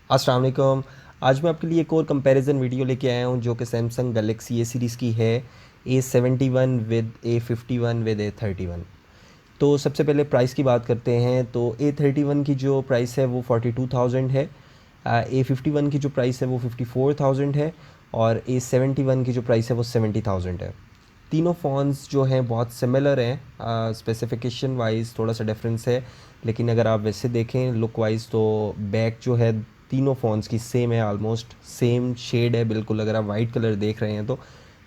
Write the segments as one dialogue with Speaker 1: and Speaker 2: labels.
Speaker 1: अस्सलाम वालेकुम। आज मैं आपके लिए एक और कंपैरिजन वीडियो लेके आया हूँ जो कि सैमसंग गैलेक्सी ए सीरीज़ की है, A71 with A51 with A31। तो सबसे पहले प्राइस की बात करते हैं। तो A31 की जो प्राइस है वो 42,000 है, A51 की जो प्राइस है वो 54,000 है और A71 की जो प्राइस है वो 70,000 है। तीनों फ़ोन्स जो हैं बहुत सिमिलर हैं, स्पेसिफिकेशन वाइज थोड़ा सा डिफरेंस है, लेकिन अगर आप वैसे देखें लुक वाइज तो बैक जो है तीनों फ़ोन्स की सेम है, ऑलमोस्ट सेम शेड है बिल्कुल। अगर आप वाइट कलर देख रहे हैं तो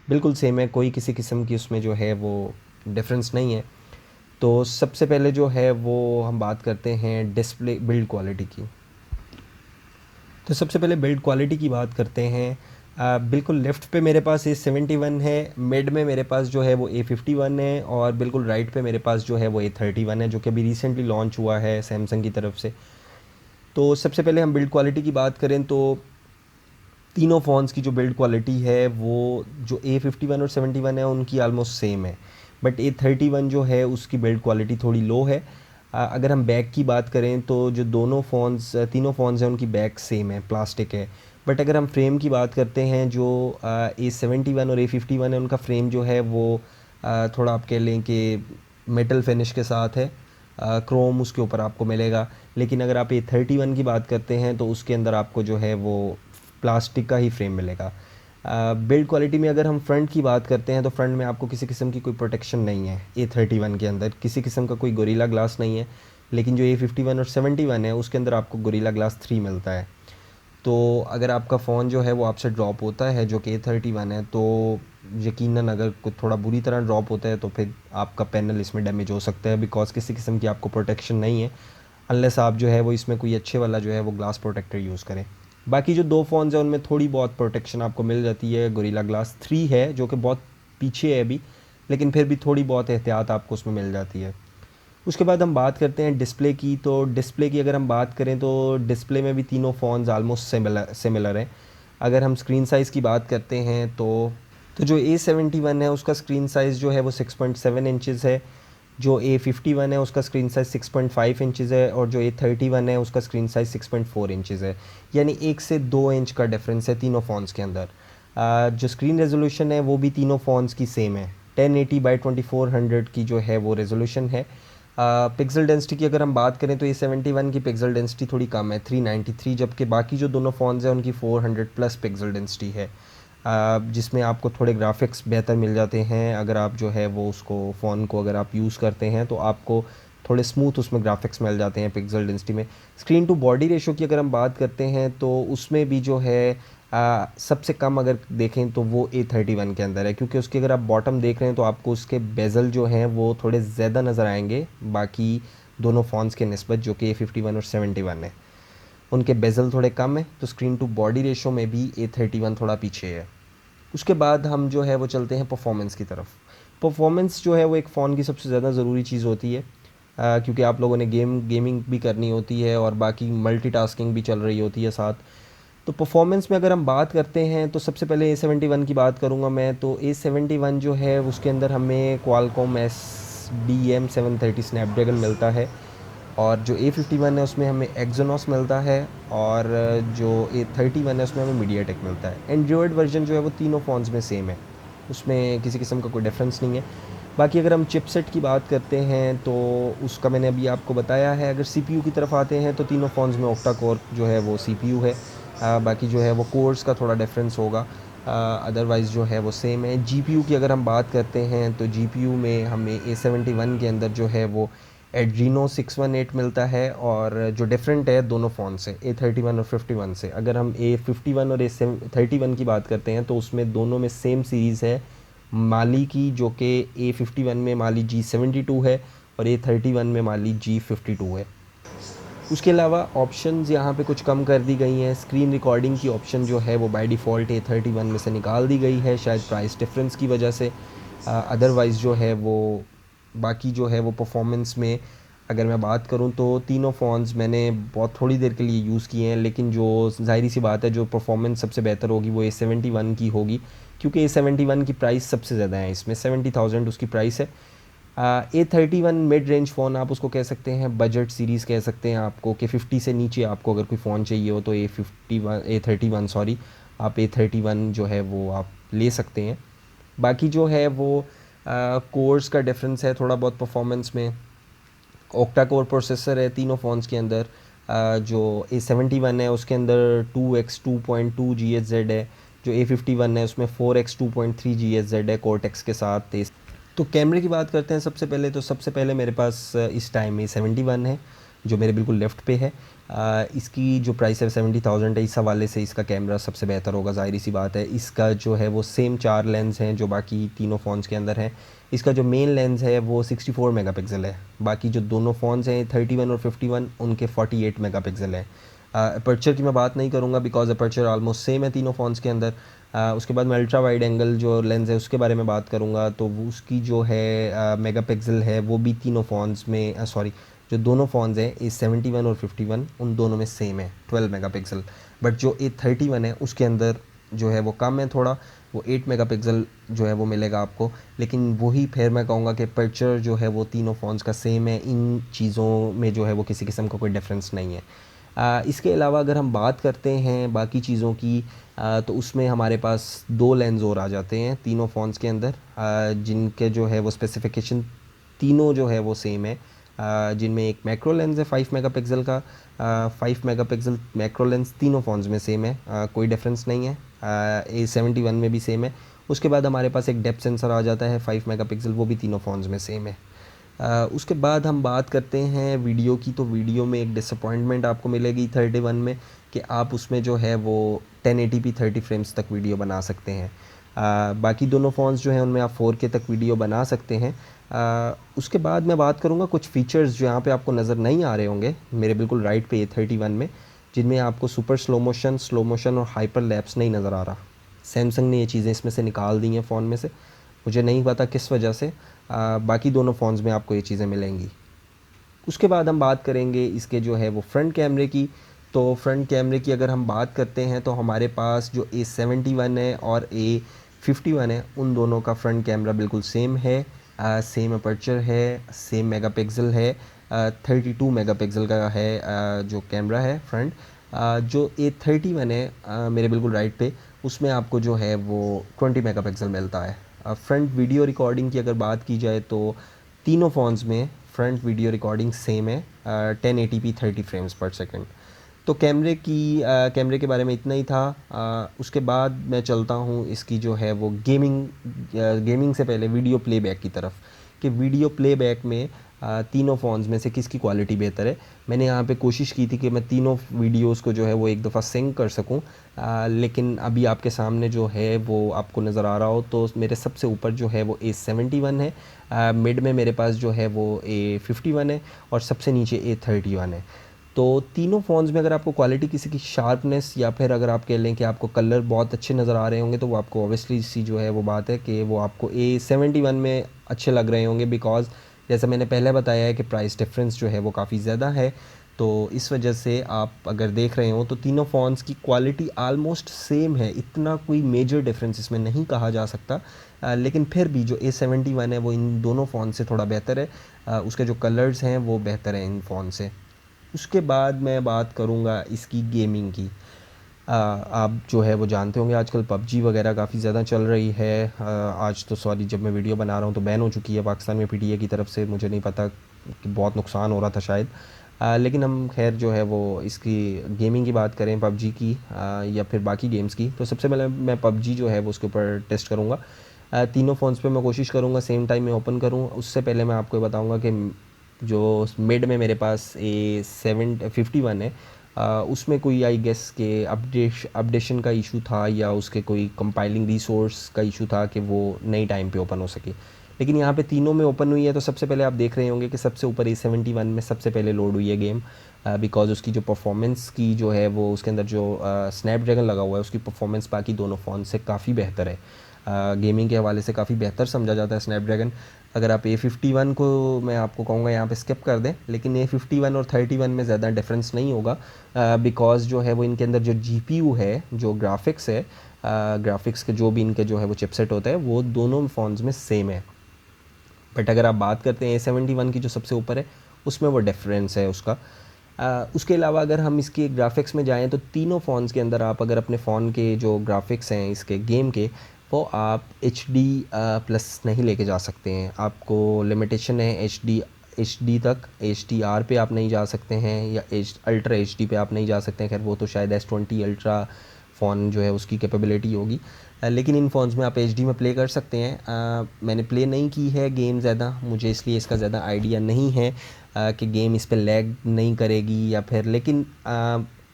Speaker 1: बिल्कुल सेम है, कोई किसी किस्म की उसमें जो है वो डिफरेंस नहीं है। तो सबसे पहले जो है वो हम बात करते हैं डिस्प्ले बिल्ड क्वालिटी की। तो सबसे पहले बिल्ड क्वालिटी की बात करते हैं। बिल्कुल लेफ़्ट पे मेरे पास A71 है, मिड में मेरे पास जो है वो A51 है और बिल्कुल राइट पे मेरे पास जो है वो A31 है, जो कि अभी रिसेंटली लॉन्च हुआ है सैमसंग की तरफ से। तो सबसे पहले हम बिल्ड क्वालिटी की बात करें तो तीनों फ़ोन्स की जो बिल्ड क्वालिटी है वो जो A51 और 71 है उनकी आलमोस्ट सेम है, बट A31 जो है उसकी बिल्ड क्वालिटी थोड़ी लो है। अगर हम बैक की बात करें तो जो दोनों फ़ोन्स तीनों फ़ोन्स हैं उनकी बैक सेम है, प्लास्टिक है। बट अगर हम फ्रेम की बात करते हैं, जो A71 और A51 है उनका फ्रेम जो है वो थोड़ा आप कह लें कि मेटल फिनिश के साथ है, क्रोम उसके ऊपर आपको मिलेगा। लेकिन अगर आप A31 की बात करते हैं तो उसके अंदर आपको जो है वो प्लास्टिक का ही फ्रेम मिलेगा। बिल्ड क्वालिटी में अगर हम फ्रंट की बात करते हैं तो फ्रंट में आपको किसी किस्म की कोई प्रोटेक्शन नहीं है। A31 के अंदर किसी किस्म का कोई गोरिल्ला ग्लास नहीं है, लेकिन जो A51 और 71 है उसके अंदर आपको गोरिल्ला ग्लास 3 मिलता है। तो अगर आपका फ़ोन जो है वो आपसे ड्रॉप होता है जो कि A31 है, तो यकीनन अगर कुछ थोड़ा बुरी तरह ड्रॉप होता है तो फिर आपका पैनल इसमें डैमेज हो सकता है, बिकॉज़ किसी किस्म की आपको प्रोटेक्शन नहीं है, अनलेस आप जो है वो इसमें कोई अच्छे वाला जो है वो ग्लास प्रोटेक्टर यूज़ करें। बाकी जो दो फ़ोन्स हैं उनमें थोड़ी बहुत प्रोटेक्शन आपको मिल जाती है। गोरिल्ला ग्लास 3 है जो कि बहुत पीछे है अभी, लेकिन फिर भी थोड़ी बहुत एहतियात आपको उसमें मिल जाती है। उसके बाद हम बात करते हैं डिस्प्ले की। तो डिस्प्ले की अगर हम बात करें तो डिस्प्ले में भी तीनों फ़ोन्स आलमोस्ट सिमिलर सिमिलर हैं। अगर हम स्क्रीन साइज़ की बात करते हैं तो जो A71 है उसका स्क्रीन साइज़ जो है वो 6.7 इंचज़ है, जो A51 है उसका स्क्रीन साइज़ 6.5 इंचज़ है और जो A31 है उसका स्क्रीन साइज़ 6.4 इंचज़ है। यानी 1 से 2 इंच का डिफरेंस है तीनों फ़ोन्स के अंदर। जो स्क्रीन रेजोल्यूशन है वो भी तीनों फ़ोन्स की सेम है, 1080 बाई 2400 की जो है वो रेजोल्यूशन है। पिक्सल डेंसिटी की अगर हम बात करें तो A71 की पिक्सल डेंसिटी थोड़ी कम है, 393, जबकि बाकी जो दोनों फ़ोन्स हैं उनकी 400 प्लस पिक्सल डेंसिटी है, जिसमें आपको थोड़े ग्राफिक्स बेहतर मिल जाते हैं। अगर आप जो है वो उसको फ़ोन को अगर आप यूज़ करते हैं तो आपको थोड़े स्मूथ उसमें ग्राफिक्स मिल जाते हैं पिक्सल डेंसिटी में। स्क्रीन टू बॉडी रेशो की अगर हम बात करते हैं तो उसमें भी जो है सबसे कम अगर देखें तो वो A31 के अंदर है, क्योंकि उसकी अगर आप बॉटम देख रहे हैं तो आपको उसके बेज़ल जो हैं वो थोड़े ज़्यादा नज़र आएंगे बाकी दोनों फ़ोन्स के निस्बत, जो कि A51 और 71 है उनके बेज़ल थोड़े कम है। तो स्क्रीन टू बॉडी रेशो में भी A31 थोड़ा पीछे है। उसके बाद हम जो है वो चलते हैं परफॉर्मेंस की तरफ। परफॉर्मेंस जो है वो एक फ़ोन की सबसे ज़्यादा ज़रूरी चीज़ होती है, क्योंकि आप लोगों ने गेमिंग भी करनी होती है और बाकी मल्टीटास्किंग भी चल रही होती है साथ। तो परफॉर्मेंस में अगर हम बात करते हैं तो सबसे पहले A71 की बात करूँगा मैं। तो A71 जो है उसके अंदर हमें क्वालकॉम SDM730 स्नैपड्रैगन मिलता है और जो A51 है उसमें हमें एक्जोनॉस मिलता है और जो A31 है उसमें हमें मीडियाटेक मिलता है। एंड्रॉयड वर्जन जो है वो तीनों फ़ोन्स में सेम है, उसमें किसी किस्म का कोई डिफरेंस नहीं है। बाकी अगर हम चिपसेट की बात करते हैं तो उसका मैंने अभी आपको बताया है। अगर सीपीयू की तरफ आते हैं तो तीनों फ़ोन्स में ऑक्टा कोर जो है वो सीपीयू है। बाकी जो है वो कोर्स का थोड़ा डिफरेंस होगा, अदरवाइज़ जो है वो सेम है। जीपीयू की अगर हम बात करते हैं तो जीपीयू में हमें A71 के अंदर जो है वो एड्रीनो 618 मिलता है, और जो डिफरेंट है दोनों फ़ोन से A31 और 51 से। अगर हम A51 और A31 की बात करते हैं तो उसमें दोनों में सेम सीरीज़ है माली की, जो कि A51 में माली G72 है और A31 में माली G52 है। उसके अलावा ऑप्शंस यहाँ पे कुछ कम कर दी गई हैं। स्क्रीन रिकॉर्डिंग की ऑप्शन जो है वो बाय डिफ़ॉल्ट A31 में से निकाल दी गई है, शायद प्राइस डिफरेंस की वजह से। अदरवाइज़ जो है वो बाकी जो है वो परफॉर्मेंस में अगर मैं बात करूँ तो तीनों फ़ोन्स मैंने बहुत थोड़ी देर के लिए यूज़ किए हैं, लेकिन जो ज़ाहिर सी बात है जो परफॉर्मेंस सबसे बेहतर होगी वो A71 की होगी, क्योंकि A71 की प्राइस सबसे ज़्यादा है, इसमें 70,000 उसकी प्राइस है। A31 मिड रेंज फ़ोन आप उसको कह सकते हैं, बजट सीरीज़ कह सकते हैं आपको, कि 50 से नीचे आपको अगर कोई फ़ोन चाहिए हो तो A31 सॉरी, आप A31 जो है वो आप ले सकते हैं। बाकी जो है वो कोर्स का डिफरेंस है थोड़ा बहुत परफॉर्मेंस में। ओक्टा कोर प्रोसेसर है तीनों फ़ोन्स के अंदर। जो A71 है उसके अंदर 2x2.2 GHz है, जो A51 है उसमें 4x2.3 GHz है कोर्टेक्स के साथ तेज। तो कैमरे की बात करते हैं सबसे पहले मेरे पास इस टाइम में 71 है जो मेरे बिल्कुल लेफ़्ट पे है। इसकी जो प्राइस है 70,000 है, इस हवाले से इसका कैमरा सबसे बेहतर होगा, ज़ाहिर सी बात है। इसका जो है वो सेम 4 लेंस हैं जो बाकी तीनों फ़ोन्स के अंदर हैं। इसका जो मेन लेंस है वो 64 मेगापिक्सल है। बाकी जो दोनों फ़ोन्स हैं 31 और 51 उनके 48 मेगापिक्सल है। अपर्चर की मैं बात नहीं करूँगा बिकॉज अपर्चर ऑलमोस्ट सेम है तीनों फ़ोन्स के अंदर। उसके बाद मैं अल्ट्रा वाइड एंगल जो लेंस है उसके बारे में बात करूँगा, तो उसकी जो है मेगापिक्सल है वो भी तीनों फ़ोन्स में सॉरी, जो दोनों फ़ोन्स हैं A71 और 51 उन दोनों में सेम है 12 मेगापिक्सल। बट जो A31 है उसके अंदर जो है वो कम है थोड़ा, वो 8 मेगापिक्सल जो है वो मिलेगा आपको। लेकिन वही फिर मैं कहूँगा कि अपर्चर जो है वो तीनों फ़ोन्स का सेम है, इन चीज़ों में जो है वो किसी किस्म का कोई डिफरेंस नहीं है। इसके अलावा अगर हम बात करते हैं बाकी चीज़ों की, तो उसमें हमारे पास 2 लेंस और आ जाते हैं तीनों फ़ोन्स के अंदर, जिनके जो है वो स्पेसिफ़िकेशन तीनों जो है वो सेम है। जिनमें एक मैक्रो लेंस है 5 मेगापिक्सल का। 5 मेगापिक्सल मैक्रो लेंस तीनों फ़ोन्स में सेम है, कोई डिफरेंस नहीं है। A71 में भी सेम है। उसके बाद हमारे पास एक डेप्थ सेंसर आ जाता है 5 मेगापिक्सल, वो भी तीनों फ़ोन्स में सेम है। उसके बाद हम बात करते हैं वीडियो की, तो वीडियो में एक डिसअपॉइंटमेंट आपको मिलेगी 31 में, कि आप उसमें जो है वो 1080p 30 फ्रेम्स तक वीडियो बना सकते हैं। बाकी दोनों फ़ोन्स जो हैं उनमें आप 4K तक वीडियो बना सकते हैं। उसके बाद मैं बात करूँगा कुछ फ़ीचर्स जो यहाँ पे आपको नज़र नहीं आ रहे होंगे मेरे बिल्कुल राइट पे A31 में, जिनमें आपको सुपर स्लो मोशन और हाइपर लैप्स नहीं नज़र आ रहा। सैमसंग ने ये चीज़ें इसमें से निकाल दी हैं फ़ोन में से, मुझे नहीं पता किस वजह से। बाकी दोनों फ़ोन्स में आपको ये चीज़ें मिलेंगी। उसके बाद हम बात करेंगे इसके जो है वो फ्रंट कैमरे की। तो फ्रंट कैमरे की अगर हम बात करते हैं तो हमारे पास जो A71 है और A51 है उन दोनों का फ्रंट कैमरा बिल्कुल सेम है। सेम अपर्चर है, सेम मेगापिक्सल है। 32 मेगापिक्सल का है जो कैमरा है फ्रंट। जो A31 है मेरे बिल्कुल राइट पे, उसमें आपको जो है वो 20 मेगापिक्सल मिलता है। फ्रंट वीडियो रिकॉर्डिंग की अगर बात की जाए तो तीनों फ़ोन्स में फ्रंट वीडियो रिकॉर्डिंग सेम है 1080p 30 फ्रेम्स पर सेकंड। तो कैमरे के बारे में इतना ही था। उसके बाद मैं चलता हूँ इसकी जो है वो गेमिंग से पहले वीडियो प्लेबैक की तरफ, कि वीडियो प्लेबैक में तीनों फ़ोन्स में से किसकी क्वालिटी बेहतर है। मैंने यहाँ पे कोशिश की थी कि मैं तीनों वीडियोस को जो है वो एक दफ़ा सिंक कर सकूँ, लेकिन अभी आपके सामने जो है वो आपको नज़र आ रहा हो तो मेरे सबसे ऊपर जो है वो A71 है, मिड में मेरे पास जो है वो A51 है और सबसे नीचे A31 है। तो तीनों फ़ोन्स में अगर आपको क्वालिटी किसी की शार्पनेस या फिर अगर आप कह लें कि आपको कलर बहुत अच्छे नज़र आ रहे होंगे, तो वो आपको ऑब्वियसली सी जो है वो बात है कि वो आपको A71 में अच्छे लग रहे होंगे, बिकॉज़ जैसा मैंने पहले बताया है कि प्राइस डिफरेंस जो है वो काफ़ी ज़्यादा है। तो इस वजह से आप अगर देख रहे हो तो तीनों फ़ोन्स की क्वालिटी आलमोस्ट सेम है, इतना कोई मेजर डिफरेंस इसमें नहीं कहा जा सकता। लेकिन फिर भी जो A71 है वो इन दोनों फ़ोन से थोड़ा बेहतर है। उसके जो कलर्स हैं वो बेहतर हैं इन फ़ोन से। उसके बाद मैं बात करूँगा इसकी गेमिंग की। आप जो है वो जानते होंगे आजकल पबजी वगैरह काफ़ी ज़्यादा चल रही है। आज तो सॉरी जब मैं वीडियो बना रहा हूँ तो बैन हो चुकी है पाकिस्तान में पीटीए की तरफ से, मुझे नहीं पता कि बहुत नुकसान हो रहा था शायद। लेकिन हम खैर जो है वो इसकी गेमिंग की बात करें पबजी की या फिर बाकी गेम्स की, तो सबसे पहले मैं पबजी जो है वो उसके ऊपर टेस्ट करूँगा। तीनों फ़ोन्स पे मैं कोशिश करूँगा सेम टाइम में ओपन करूँ। उससे पहले मैं आपको बताऊँगा कि जो मिड में मेरे पास A51 है, उसमें कोई आई गेस के अपडेशन का इशू था या उसके कोई कंपाइलिंग रिसोर्स का इशू था कि वो नई टाइम पे ओपन हो सके। लेकिन यहाँ पे तीनों में ओपन हुई है, तो सबसे पहले आप देख रहे होंगे कि सबसे ऊपर A71 में सबसे पहले लोड हुई है गेम, बिकॉज़ उसकी जो परफॉर्मेंस की जो है वो उसके अंदर जो स्नैपड्रैगन लगा हुआ है उसकी परफॉर्मेंस बाकी दोनों फ़ोन से काफ़ी बेहतर है। गेमिंग के हवाले से काफ़ी बेहतर समझा जाता है स्नैपड्रैगन। अगर आप A51 को मैं आपको कहूँगा यहाँ पे स्किप कर दें, लेकिन A51 और 31 में ज़्यादा डिफरेंस नहीं होगा, बिकॉज़ जो है वो इनके अंदर जो GPU है, जो ग्राफिक्स है, ग्राफिक्स के जो भी इनके जो है वो चिपसेट होता है वो दोनों फ़ोन्स में सेम है। बट अगर आप बात करते हैं A71 की जो सबसे ऊपर है, उसमें वो डिफरेंस है उसका। उसके अलावा अगर हम इसके ग्राफिक्स में जाएं तो तीनों फ़ोन्स के अंदर आप अगर अपने फ़ोन के जो ग्राफिक्स हैं इसके गेम के, वो आप HD प्लस नहीं लेके जा सकते हैं। आपको लिमिटेशन है HD तक, HDR पे आप नहीं जा सकते हैं, या अल्ट्रा HD पे आप नहीं जा सकते हैं। खैर वो तो शायद S20 अल्ट्रा फ़ोन जो है उसकी कैपेबिलिटी होगी, लेकिन इन फ़ोन्स में आप HD में प्ले कर सकते हैं। मैंने प्ले नहीं की है गेम ज़्यादा, मुझे इसलिए इसका ज़्यादा आइडिया नहीं है कि गेम इस पे लैग नहीं करेगी या फिर, लेकिन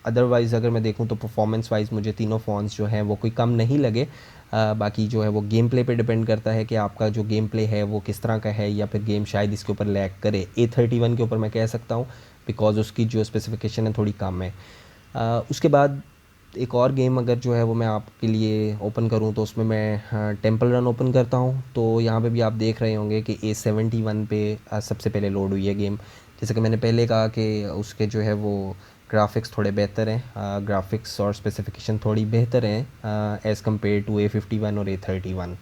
Speaker 1: अदरवाइज़ अगर मैं देखूं तो परफॉर्मेंस वाइज मुझे तीनों फ़ोन्स जो हैं वो कोई कम नहीं लगे। बाकी जो है वो गेम प्ले पे डिपेंड करता है कि आपका जो गेम प्ले है वो किस तरह का है, या फिर गेम शायद इसके ऊपर लैग करे। A31 के ऊपर मैं कह सकता हूँ बिकॉज़ उसकी जो स्पेसिफिकेशन है थोड़ी कम है। उसके बाद एक और गेम अगर जो है वो मैं आपके लिए ओपन करूं तो उसमें मैं टेंपल रन ओपन करता हूं। तो यहाँ पे भी आप देख रहे होंगे कि A71 पे सबसे पहले लोड हुई है गेम। जैसे कि मैंने पहले कहा कि उसके जो है वो ग्राफिक्स थोड़े बेहतर हैं, ग्राफिक्स और स्पेसिफिकेशन थोड़ी बेहतर हैं एज़ कम्पेयर टू A51 और A31।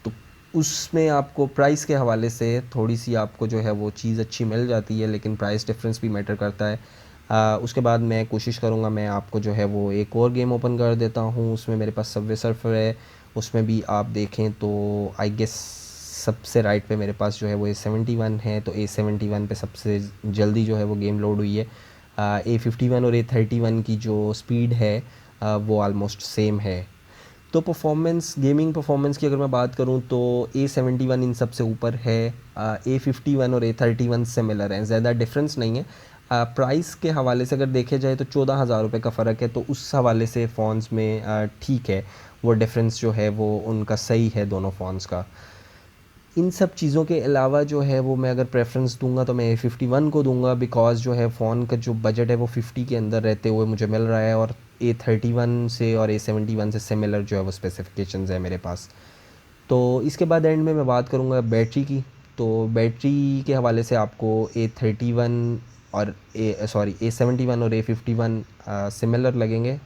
Speaker 1: तो उसमें आपको प्राइस के हवाले से थोड़ी सी आपको जो है वो चीज़ अच्छी मिल जाती है, लेकिन प्राइस डिफरेंस भी मैटर करता है। उसके बाद मैं कोशिश करूँगा मैं आपको जो है वो एक और गेम ओपन कर देता हूँ। उसमें मेरे पास सबवे सर्फर है, उसमें भी आप देखें तो आई गेस सबसे राइट पे मेरे पास जो है वो A71 है। तो A71 पे सबसे जल्दी जो है वो गेम लोड हुई है। A51 और A31 की जो स्पीड है वो आलमोस्ट सेम है। तो परफॉर्मेंस, गेमिंग परफॉर्मेंस की अगर मैं बात करूं तो A71 इन सबसे ऊपर है। A51 और A31 सिमिलर हैं, ज़्यादा डिफरेंस नहीं है। प्राइस के हवाले से अगर देखे जाए तो 14,000 रुपये का फ़र्क है, तो उस हवाले से फ़ोन्स में ठीक है, वो डिफरेंस जो है वो उनका सही है दोनों फ़ोन्स का। इन सब चीज़ों के अलावा जो है वो मैं अगर प्रेफरेंस दूंगा तो मैं A51 को दूंगा, बिकॉज़ जो है फ़ोन का जो बजट है वो 50 के अंदर रहते हुए मुझे मिल रहा है, और A31 से और A71 से सिमिलर जो है वो स्पेसिफिकेशंस है मेरे पास। तो इसके बाद एंड में मैं बात करूँगा बैटरी की। तो बैटरी के हवाले से आपको A31 और A71 और A51 सिमिलर लगेंगे।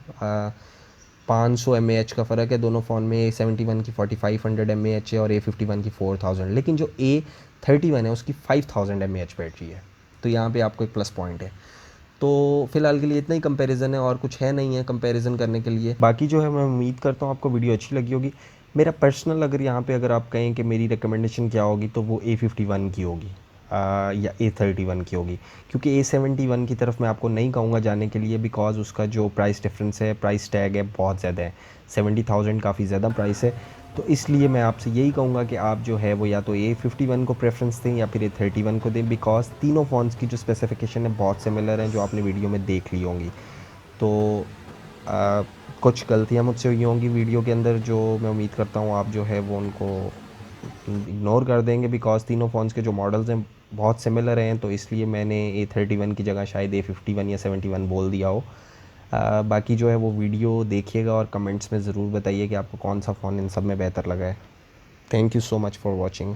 Speaker 1: 500 mAh का फ़र्क है दोनों फ़ोन में। A71 की 4500 mAh है और A51 की 4000, लेकिन जो A31 है उसकी 5000 mAh बैटरी है। तो यहाँ पे आपको एक प्लस पॉइंट है। तो फ़िलहाल के लिए इतना ही कंपैरिजन है, और कुछ है नहीं है कंपैरिजन करने के लिए। बाकी जो है मैं उम्मीद करता हूँ आपको वीडियो अच्छी लगी होगी। मेरा पर्सनल अगर यहाँ पे अगर आप कहें कि मेरी रिकमेंडेशन क्या होगी तो वो A51 की होगी, या A31 की होगी, क्योंकि A71 की तरफ मैं आपको नहीं कहूँगा जाने के लिए, बिकॉज़ उसका जो प्राइस डिफरेंस है, प्राइस टैग है, बहुत ज़्यादा है। 70,000 काफ़ी ज़्यादा प्राइस है। तो इसलिए मैं आपसे यही कहूँगा कि आप जो है वो या तो A51 को प्रेफरेंस दें या फिर A31 को दें, बिकॉज़ तीनों फ़ोन्स की जो स्पेसिफिकेशन है बहुत सिमिलर हैं, जो आपने वीडियो में देख ली होंगी। तो आ, कुछ गलतियाँ मुझसे हुई होंगी वीडियो के अंदर, जो मैं उम्मीद करता हूँ आप जो है वो उनको इग्नोर कर देंगे, बिकॉज़ तीनों फ़ोन्स के जो मॉडल्स हैं बहुत सिमिलर हैं। तो इसलिए मैंने A31 की जगह शायद A51 या 71 बोल दिया हो। बाकी जो है वो वीडियो देखिएगा और कमेंट्स में ज़रूर बताइए कि आपको कौन सा फ़ोन इन सब में बेहतर लगा है। Thank you so much for watching.